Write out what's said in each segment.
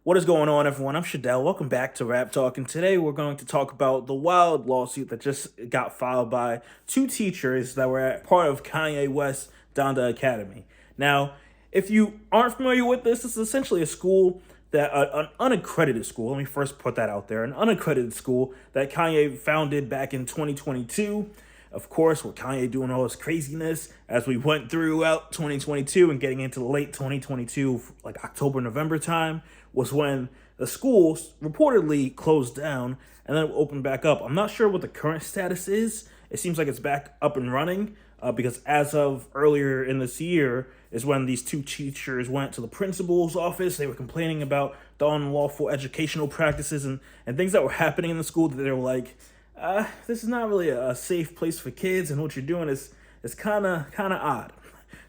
What is going on, everyone? I'm Shadell. Welcome back to Rap Talk, and today we're going to talk about the wild lawsuit that just got filed by two teachers that were part of Kanye West's Donda Academy. Now, if you aren't familiar with this is essentially a school that an unaccredited school. Let me first put that out there: an unaccredited school that Kanye founded back in 2022. Of course, with Kanye doing all this craziness as we went throughout 2022 and getting into the late 2022, like October, November time, was when the schools reportedly closed down and then opened back up. I'm not sure what the current status is. It seems like it's back up and running because as of earlier in this year is when these two teachers went to the principal's office. They were complaining about the unlawful educational practices and things that were happening in the school that they were like, this is not really a safe place for kids, and what you're doing is kind of odd.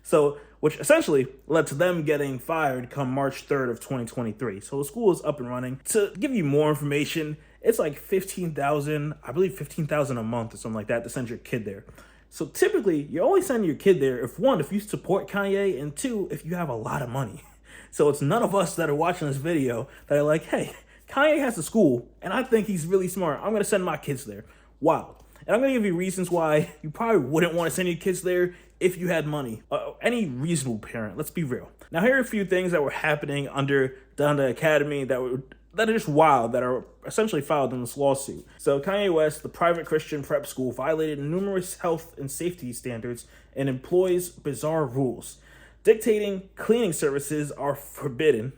So, which essentially led to them getting fired come March 3rd of 2023. So the school is up and running. To give you more information, it's like $15,000, I believe $15,000 a month or something like that to send your kid there. So typically, you're only sending your kid there if you support Kanye, and two, if you have a lot of money. So it's none of us that are watching this video that are like, hey, Kanye has a school, and I think he's really smart. I'm going to send my kids there. Wow. And I'm going to give you reasons why you probably wouldn't want to send your kids there if you had money. Any reasonable parent, let's be real. Now, here are a few things that were happening under Donda Academy that are just wild, that are essentially filed in this lawsuit. So Kanye West, the private Christian prep school, violated numerous health and safety standards and employs bizarre rules. Dictating cleaning services are forbidden.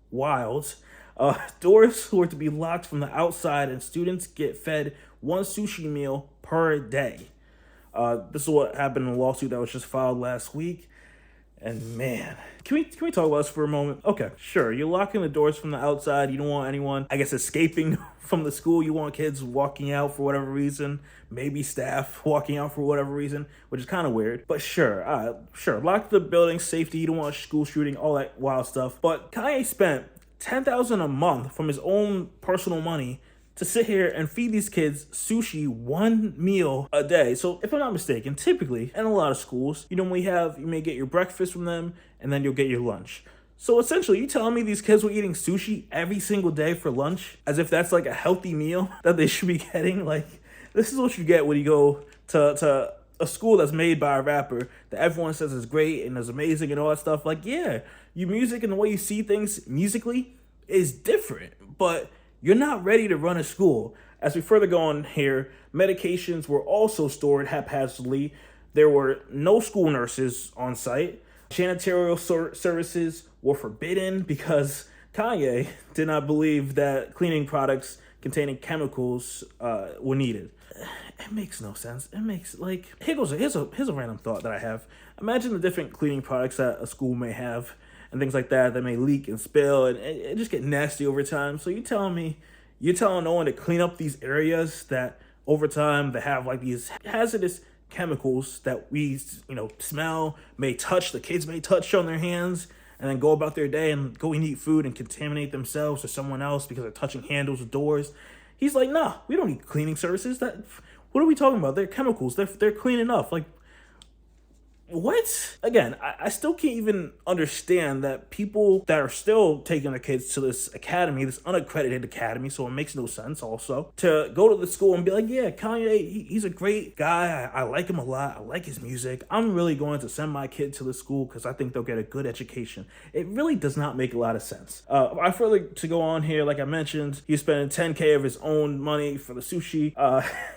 Wild. Doors were to be locked from the outside, and students get fed one sushi meal per day. This is what happened in the lawsuit that was just filed last week. And man, can we talk about this for a moment? Okay, sure. You're locking the doors from the outside. You don't want anyone, I guess, escaping from the school. You want kids walking out for whatever reason. Maybe staff walking out for whatever reason, which is kind of weird. But sure. Lock the building, safety. You don't want school shooting, all that wild stuff. But Kanye spent $10,000 a month from his own personal money to sit here and feed these kids sushi one meal a day. So if I'm not mistaken, typically in a lot of schools, you may get your breakfast from them and then you'll get your lunch. So essentially, you telling me these kids were eating sushi every single day for lunch as if that's like a healthy meal that they should be getting? Like, this is what you get when you go to a school that's made by a rapper that everyone says is great and is amazing and all that stuff. Like, yeah, your music and the way you see things musically is different, but you're not ready to run a school. As we further go on here, medications were also stored haphazardly. There were no school nurses on site. Janitorial services were forbidden because Kanye did not believe that cleaning products containing chemicals were needed. It makes no sense. It makes, like, here's a random thought that I have. Imagine the different cleaning products that a school may have and things like that may leak and spill and it just get nasty over time. So you're telling no one to clean up these areas that over time they have like these hazardous chemicals that we smell, the kids may touch on their hands, and then go about their day and go and eat food and contaminate themselves or someone else because they're touching handles or doors. He's like, nah, we don't need cleaning services. What are we talking about? They're chemicals. They're clean enough. Like, what? Again, I still can't even understand that people that are still taking their kids to this academy, this unaccredited academy, so it makes no sense also, to go to the school and be like, yeah, Kanye, he's a great guy. I like him a lot. I like his music. I'm really going to send my kid to the school because I think they'll get a good education. It really does not make a lot of sense. I further to go on here, like I mentioned, he's spending $10K of his own money for the sushi.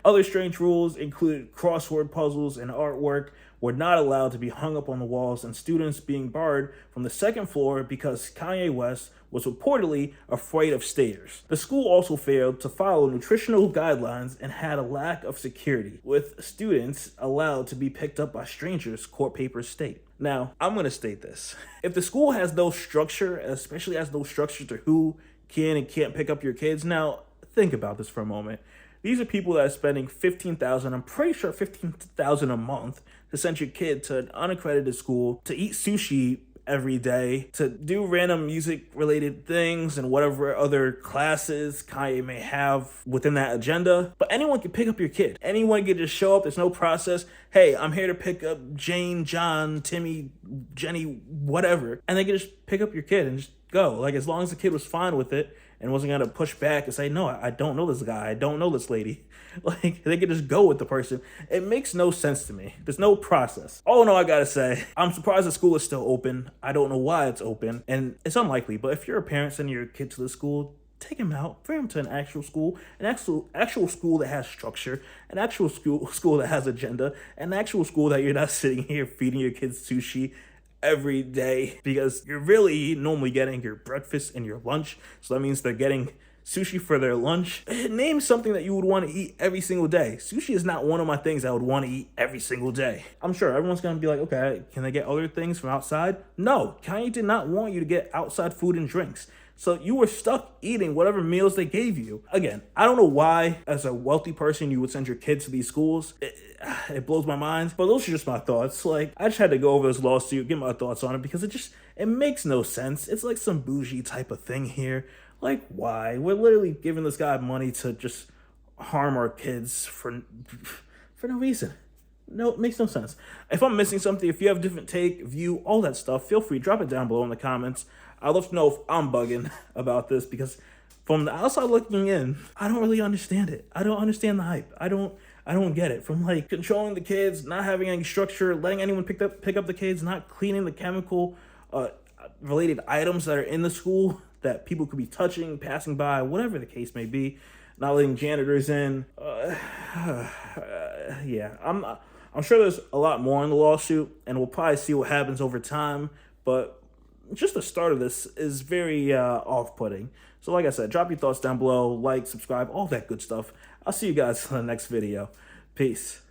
Other strange rules included crossword puzzles and artwork were not allowed to be hung up on the walls, and students being barred from the second floor because Kanye West was reportedly afraid of stairs. The school also failed to follow nutritional guidelines and had a lack of security, with students allowed to be picked up by strangers, court papers state. Now, I'm going to state this. If the school has no structure, especially has no structure to who can and can't pick up your kids, now think about this for a moment. These are people that are spending $15,000, I'm pretty sure $15,000 a month to send your kid to an unaccredited school, to eat sushi every day, to do random music related things and whatever other classes Kanye may have within that agenda. But anyone can pick up your kid. Anyone can just show up. There's no process. Hey, I'm here to pick up Jane, John, Timmy, Jenny, whatever. And they can just pick up your kid and just go. Like, as long as the kid was fine with it and wasn't gonna push back and say, no, I don't know this guy, I don't know this lady. Like, they could just go with the person. It makes no sense to me. There's no process. All in all, I gotta say, I'm surprised the school is still open. I don't know why it's open, and it's unlikely, but if you're a parent sending your kid to the school, take him out, bring him to an actual school, an actual school that has structure, an actual school that has agenda, an actual school that you're not sitting here feeding your kids sushi every day, because you're really normally getting your breakfast and your lunch. So that means they're getting sushi for their lunch. Name something that you would want to eat every single day. Sushi is not one of my things I would want to eat every single day. I'm sure everyone's going to be like, okay, can they get other things from outside? No, Kanye did not want you to get outside food and drinks. So you were stuck eating whatever meals they gave you. Again, I don't know why, as a wealthy person, you would send your kids to these schools. It blows my mind. But those are just my thoughts. Like, I just had to go over this lawsuit, get my thoughts on it, because it makes no sense. It's like some bougie type of thing here. Like, why? We're literally giving this guy money to just harm our kids for no reason. No, it makes no sense. If I'm missing something, if you have a different take, view, all that stuff, feel free, drop it down below in the comments. I'd love to know if I'm bugging about this, because from the outside looking in, I don't really understand it. I don't understand the hype. I don't get it. From like controlling the kids, not having any structure, letting anyone pick up the kids, not cleaning the chemical related items that are in the school that people could be touching, passing by, whatever the case may be, not letting janitors in. Yeah, I'm sure there's a lot more in the lawsuit, and we'll probably see what happens over time, but just the start of this is very off-putting. So like I said, drop your thoughts down below, like, subscribe, all that good stuff. I'll see you guys in the next video. Peace.